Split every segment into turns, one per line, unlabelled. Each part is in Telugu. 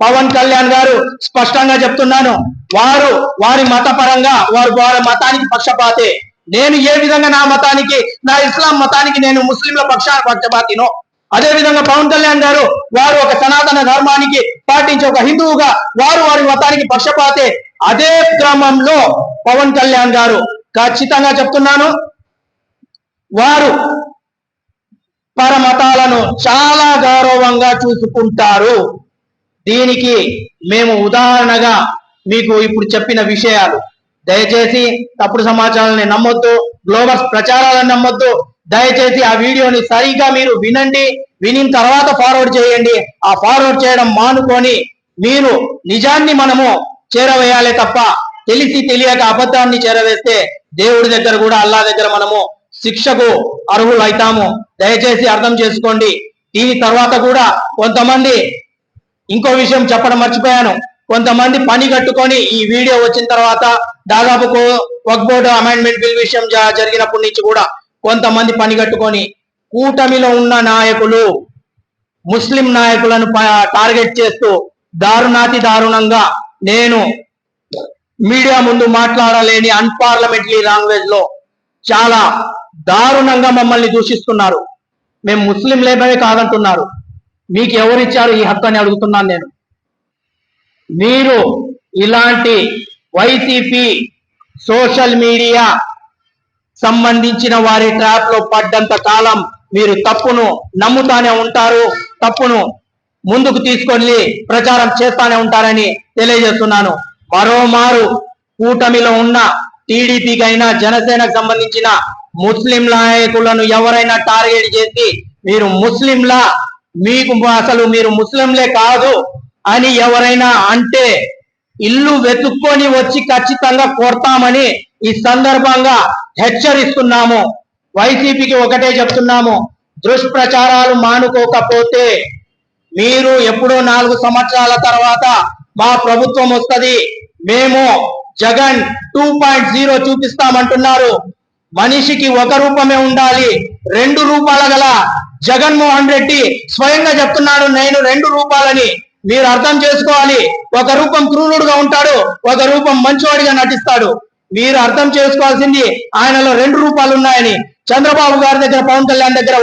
పవన్ కళ్యాణ్ గారు స్పష్టంగా చెప్తున్నాను, వారి మతపరంగా వారి మతానికి పక్షపాతే. నేను ఏ విధంగా నా మతానికి, నా ఇస్లాం మతానికి నేను ముస్లింల పక్షపాతినో, అదే విధంగా పవన్ కళ్యాణ్ గారు వారు ఒక సనాతన ధర్మానికి పాటించే ఒక హిందువుగా వారి మతానికి పక్షపాతే. అదే క్రమంలో పవన్ కళ్యాణ్ గారు ఖచ్చితంగా చెప్తున్నాను, వారు పరమతాలను చాలా గౌరవంగా చూసుకుంటారు. దీనికి మేము ఉదాహరణగా మీకు ఇప్పుడు చెప్పిన విషయాలు. దయచేసి తప్పుడు సమాచారాన్ని నమ్మొద్దు, గ్లోబల్ ప్రచారాలను నమ్మొద్దు. దయచేసి ఆ వీడియోని సరిగా మీరు వినండి, వినిన తర్వాత ఫార్వర్డ్ చేయండి. ఆ ఫార్వర్డ్ చేయడం మానుకొని మీరు నిజాన్ని మనము చేరవేయాలి తప్ప తెలిసి తెలియక అబద్ధాన్ని చేరవేస్తే దేవుడి దగ్గర కూడా, అల్లా దగ్గర మనము శిక్షకు అర్హులు అవుతాము. దయచేసి అర్థం చేసుకోండి. దీని తర్వాత కూడా కొంతమంది, ఇంకో విషయం చెప్పడం మర్చిపోయాను, కొంతమంది పని కట్టుకొని ఈ వీడియో వచ్చిన తర్వాత దాదాపు వక్ఫ్ బోర్డు అమెండ్మెంట్ బిల్ విషయం జరిగినప్పటి నుంచి కూడా కొంతమంది పని కట్టుకొని కూటమిలో ఉన్న నాయకులు, ముస్లిం నాయకులను టార్గెట్ చేస్తూ దారుణాతి దారుణంగా, నేను మీడియా ముందు మాట్లాడలేని అన్పార్లమెంటరీ లాంగ్వేజ్ లో చాలా దారుణంగా మమ్మల్ని దూషిస్తున్నారు. మేము ముస్లింలేమే కాదంటున్నారు. మీకు ఎవరిచ్చారు ఈ హక్కు అని అడుగుతున్నాను నేను. మీరు ఇలాంటి వైసీపీ సోషల్ మీడియా సంబంధించిన వారి ట్రాప్ లో పడ్డంత కాలం మీరు తప్పును నమ్ముతానే ఉంటారు, తప్పును ముందుకు తీసుకొని ప్రచారం చేస్తానే ఉంటారని తెలియజేస్తున్నాను. మరోమారు కూటమిలో ఉన్న టీడీపీకైనా జనసేనకు సంబంధించిన ముస్లిం నాయకులను ఎవరైనా టార్గెట్ చేసి మీరు ముస్లింలా, మీకు అసలు మీరు ముస్లింలే కాదు అని ఎవరైనా అంటే ఇల్లు వెతుక్కొని వచ్చి ఖచ్చితంగా కొడతామని ఈ సందర్భంగా హెచ్చరిస్తున్నాము. వైసీపీకి ఒకటే చెప్తున్నాము, దుష్ప్రచారాలు మానుకోకపోతే మీరు ఎప్పుడో 4 సంవత్సరాల తర్వాత మా ప్రభుత్వం వస్తుంది, మేము జగన్ 2.0 చూపిస్తామంటున్నారు. మనిషికి ఒక రూపమే ఉండాలి, 2 రూపాల గల జగన్మోహన్ రెడ్డి స్వయంగా చెప్తున్నాడు నేను 2 రూపాలని. మీరు అర్థం చేసుకోవాలి. ఒక రూపం క్రూరుడుగా ఉంటాడు, ఒక రూపం మంచివాడిగా నటిస్తాడు. మీరు అర్థం చేసుకోవాల్సింది ఆయనలో 2 రూపాలు ఉన్నాయని. చంద్రబాబు గారి దగ్గర, పవన్ కళ్యాణ్ దగ్గర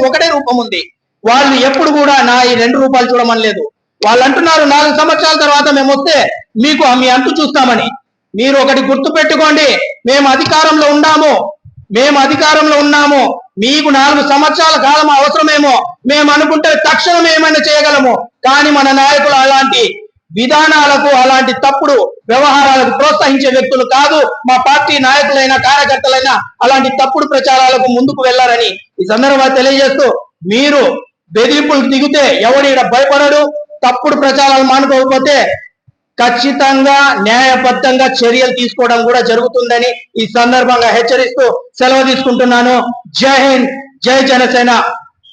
ఒకటే రూపం ఉంది. వాళ్ళు ఎప్పుడు కూడా నా ఈ 2 రూపాయలు చూడమని లేదు. వాళ్ళు అంటున్నారు 4 సంవత్సరాల తర్వాత మేము వస్తే మీకు మీ అంతు చూస్తామని. మీరు ఒకటి గుర్తు పెట్టుకోండి, మేము అధికారంలో ఉన్నాము. మీకు 4 సంవత్సరాల కాలం అవసరమేమో, మేము అనుకుంటే తక్షణం ఏమైనా చేయగలము. కానీ మన నాయకులు అలాంటి విధానాలకు, అలాంటి తప్పుడు వ్యవహారాలకు ప్రోత్సహించే వ్యక్తులు కాదు. మా పార్టీ నాయకులైనా కార్యకర్తలైనా అలాంటి తప్పుడు ప్రచారాలకు ముందుకు వెళ్లారని ఈ సందర్భంగా తెలియజేస్తూ, మీరు బెదిరింపులకు దిగితే ఎవడీడ భయపడడు. తప్పుడు ప్రచారాలు మానుకోకపోతే ఖచ్చితంగా న్యాయబద్ధంగా చర్యలు తీసుకోవడం కూడా జరుగుతుందని ఈ సందర్భంగా హెచ్చరిస్తూ సెలవు తీసుకుంటున్నాను. జై హింద్, జై జనసేన.